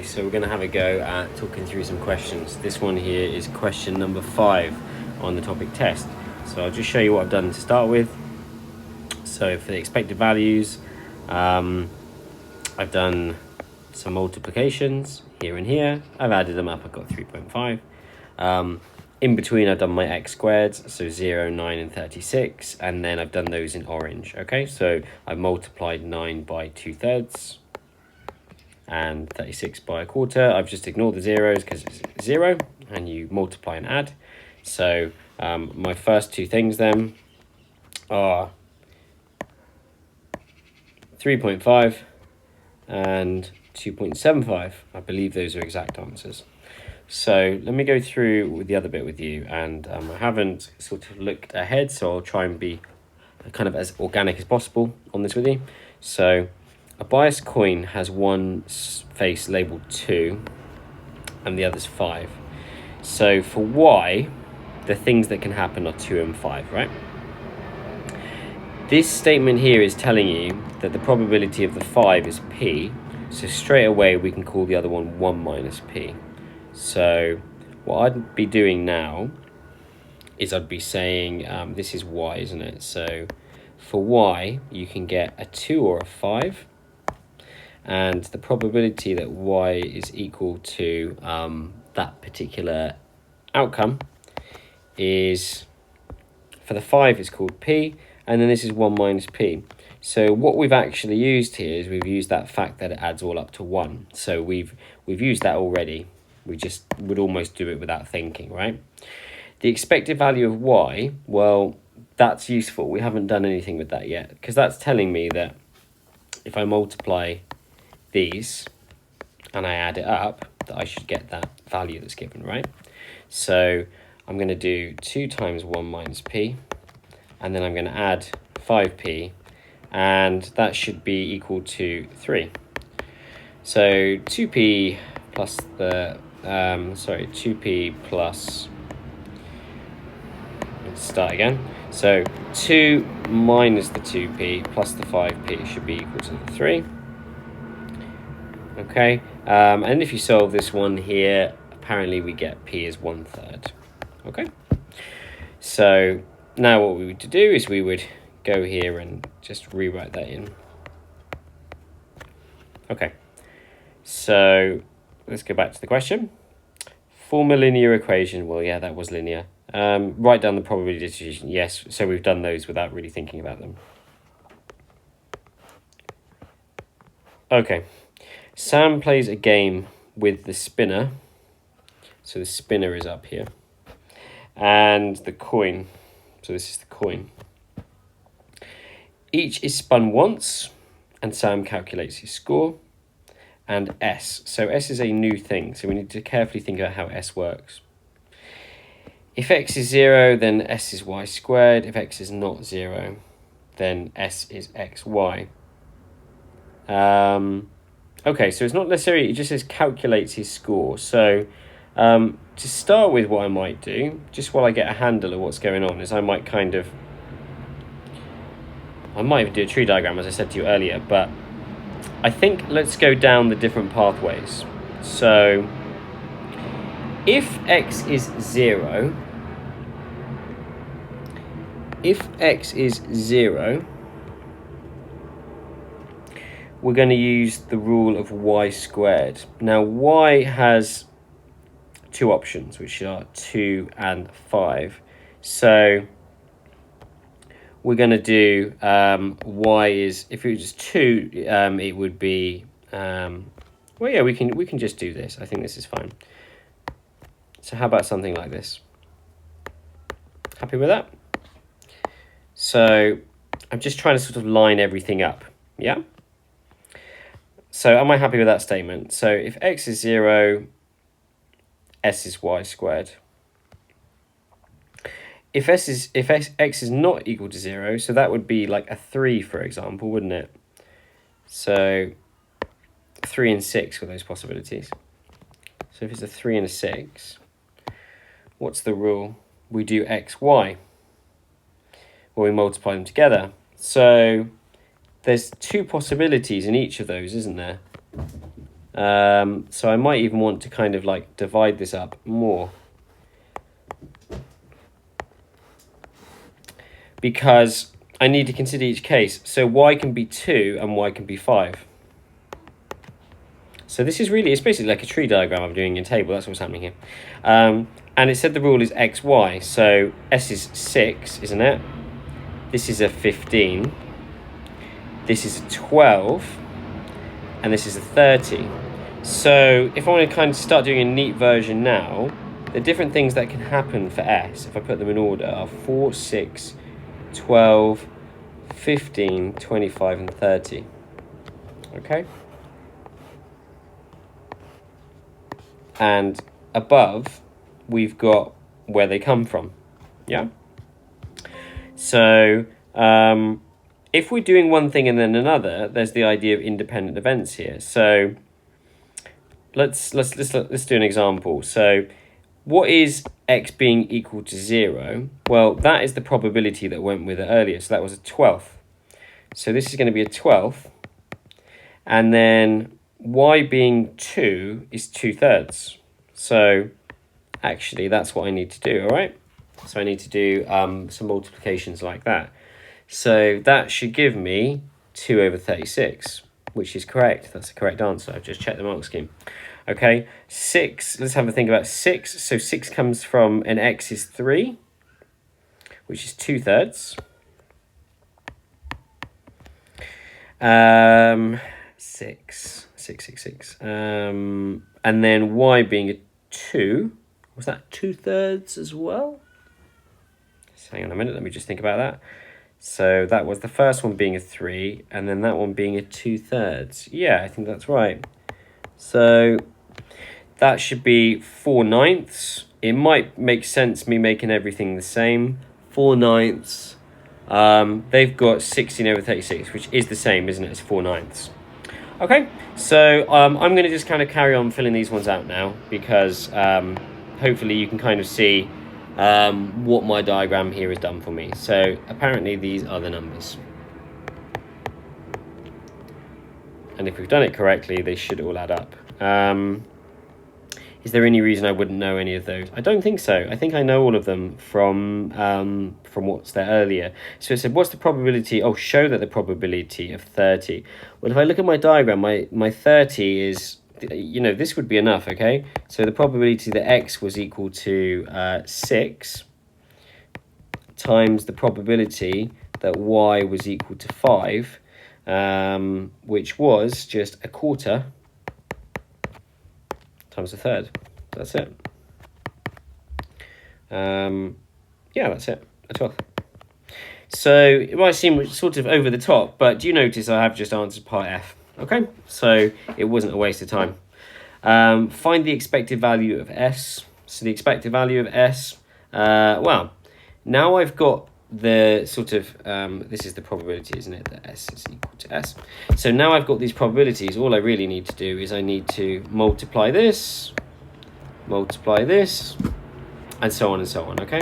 So we're going to have a go at talking through some questions. This one here is question number 5 on the topic test. So I'll just show you what I've done to start with. So for the expected values, I've done some multiplications here and here. I've added them up, I've got 3.5. In between, I've done my x squareds, so 0, 9, and 36, and then I've done those in orange. Okay, so I've multiplied 9 by 2/3 and 36 by 1/4. I've just ignored the zeros because it's 0, and you multiply and add. So my first two things then are 3.5 and 2.75. I believe those are exact answers. So let me go through with the other bit with you, and I haven't sort of looked ahead, so I'll try and be kind of as organic as possible on this with you. So a biased coin has one face labelled 2 and the other's 5. So for Y, the things that can happen are 2 and 5, right? This statement here is telling you that the probability of the 5 is P, so straight away we can call the other one 1 minus P. So what I'd be doing now is I'd be saying, this is Y, isn't it? So for Y, you can get a 2 or a 5. And the probability that Y is equal to that particular outcome is, for the 5, it's called P. And then this is 1 minus P. So what we've actually used here is we've used that fact that it adds all up to 1. So we've used that already. We just would almost do it without thinking, right? The expected value of Y, well, that's useful. We haven't done anything with that yet, because that's telling me that if I multiply these and I add it up, that I should get that value that's given, right? So I'm going to do 2 times 1 minus P, and then I'm going to add 5P, and that should be equal to 3. So 2P plus the 2P plus, let's start again. So 2 minus the 2P plus the 5P should be equal to the 3. Okay, and if you solve this one here, apparently we get P is 1/3. Okay, so now what we would do is we would go here and just rewrite that in. Okay, so let's go back to the question. Form a linear equation. Well, yeah, that was linear. Write down the probability distribution. Yes, so we've done those without really thinking about them. Okay, Sam plays a game with the spinner. So the spinner is up here. And the coin. So this is the coin. Each is spun once, and Sam calculates his score. And S. So S is a new thing, so we need to carefully think about how S works. If X is 0, then S is Y squared. If X is not 0, then S is XY. Okay, so it's not necessarily, it just says calculates his score. So to start with, what I might do, just while I get a handle of what's going on, is I might even do a tree diagram, as I said to you earlier, but I think let's go down the different pathways. So if X is 0, we're going to use the rule of Y squared. Now, Y has 2 options, which are 2 and 5. So we're going to do Y is, if it was 2, it would be, well, yeah, we can just do this. I think this is fine. So how about something like this? Happy with that? So I'm just trying to sort of line everything up, yeah? So am I happy with that statement? So if X is 0, S is Y squared. If X is not equal to 0, so that would be like a 3, for example, wouldn't it? So 3 and 6 were those possibilities. So if it's a 3 and a 6, what's the rule? We do X, Y. Well, we multiply them together. So there's 2 possibilities in each of those, isn't there? So I might even want to kind of like divide this up more, because I need to consider each case. So y can be 2 and y can be 5. So this is really, it's basically like a tree diagram I'm doing in table. That's what's happening here. And it said the rule is xy. So s is 6, isn't it? This is a 15. This is a 12. And this is a 30. So if I want to kind of start doing a neat version now, the different things that can happen for s, if I put them in order, are 4, 6, 12, 15, 25, and 30. Okay? And above, we've got where they come from. Yeah? So, if we're doing one thing and then another, there's the idea of independent events here. So, let's do an example. So, what is x being equal to 0? Well, that is the probability that went with it earlier. So that was a 12th. So this is going to be a 12th. And then y being 2 is 2/3. So actually, that's what I need to do, all right? So I need to do some multiplications like that. So that should give me 2/36, which is correct. That's the correct answer. I've just checked the mark scheme. Okay, 6, let's have a think about 6. So 6 comes from an x is 3, which is 2/3. 6. And then y being a 2, was that 2/3 as well? So hang on a minute, let me just think about that. So that was the first one being a 3, and then that one being a 2/3. Yeah, I think that's right. So that should be 4/9. It might make sense me making everything the same. 4/9. They've got 16/36, which is the same, isn't it? It's 4/9. Okay, so I'm going to just kind of carry on filling these ones out now, because hopefully you can kind of see what my diagram here has done for me. So apparently these are the numbers. And if we've done it correctly, they should all add up. Is there any reason I wouldn't know any of those? I don't think so. I think I know all of them from what's there earlier. So it said, what's the probability? Oh, show that the probability of 30. Well, if I look at my diagram, my 30 is, you know, this would be enough, okay? So the probability that x was equal to 6 times the probability that y was equal to 5, which was just a quarter times a third. That's it. Yeah, that's it. A 12th. So it might seem sort of over the top, but do you notice I have just answered part F? Okay, so it wasn't a waste of time. Find the expected value of S. So the expected value of S, well, now I've got the sort of, this is the probability, isn't it, that S is equal to S. So now I've got these probabilities, all I really need to do is I need to multiply this, and so on and so on, okay?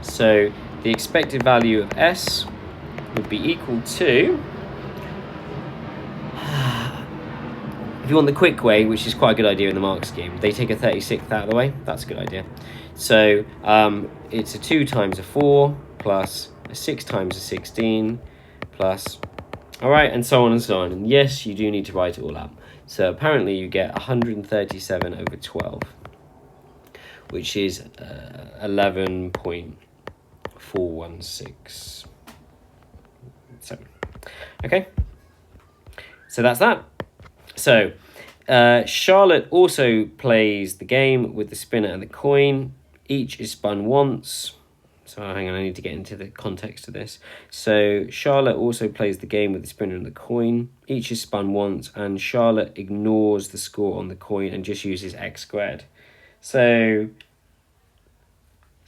So the expected value of S would be equal to, if you want the quick way, which is quite a good idea in the mark scheme, they take a 36th out of the way. That's a good idea. So it's a 2 times a 4 plus a 6 times a 16 plus, all right, and so on and so on. And yes, you do need to write it all up. So apparently you get 137/12, which is 11.416. So, okay. So that's that. So, Charlotte also plays the game with the spinner and the coin. Each is spun once. So hang on, I need to get into the context of this. So Charlotte also plays the game with the spinner and the coin. Each is spun once, and Charlotte ignores the score on the coin and just uses x squared. So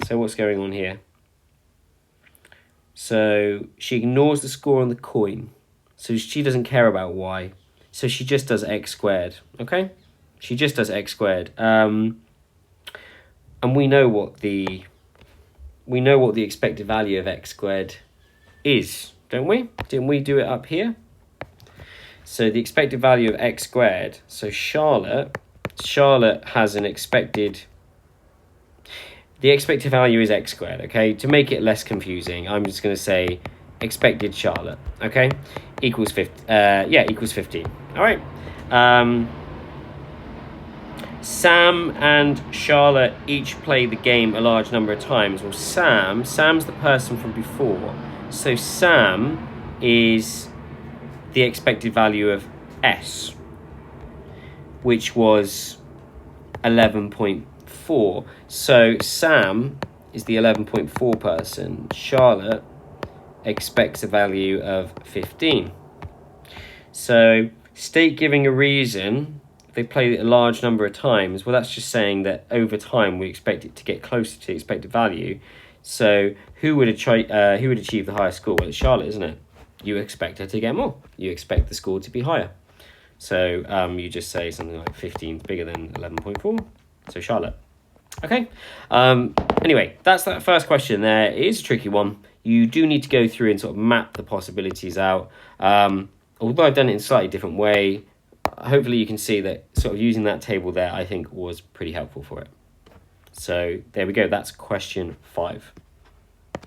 what's going on here? So she ignores the score on the coin. So she doesn't care about y. So she just does x squared, okay? She just does x squared. And we know what the expected value of x squared is, don't we? Didn't we do it up here? So the expected value of x squared. So Charlotte has an expected... The expected value is x squared, okay? To make it less confusing, I'm just going to say expected Charlotte, okay? Equals 15. Equals 15. All right. Sam and Charlotte each play the game a large number of times. Well, Sam's the person from before. So Sam is the expected value of S, which was 11.4. So Sam is the 11.4 person. Charlotte expects a value of 15. So state giving a reason. They play it a large number of times. Well, that's just saying that over time we expect it to get closer to the expected value. So who would achieve the highest score? Well, it's Charlotte, isn't it? You expect her to get more. You expect the score to be higher. So you just say something like 15 is bigger than 11.4. So Charlotte. Okay. Anyway, that's that first question there. It is a tricky one. You do need to go through and sort of map the possibilities out. Although I've done it in a slightly different way, hopefully you can see that sort of using that table there, I think, was pretty helpful for it. So there we go. That's question 5.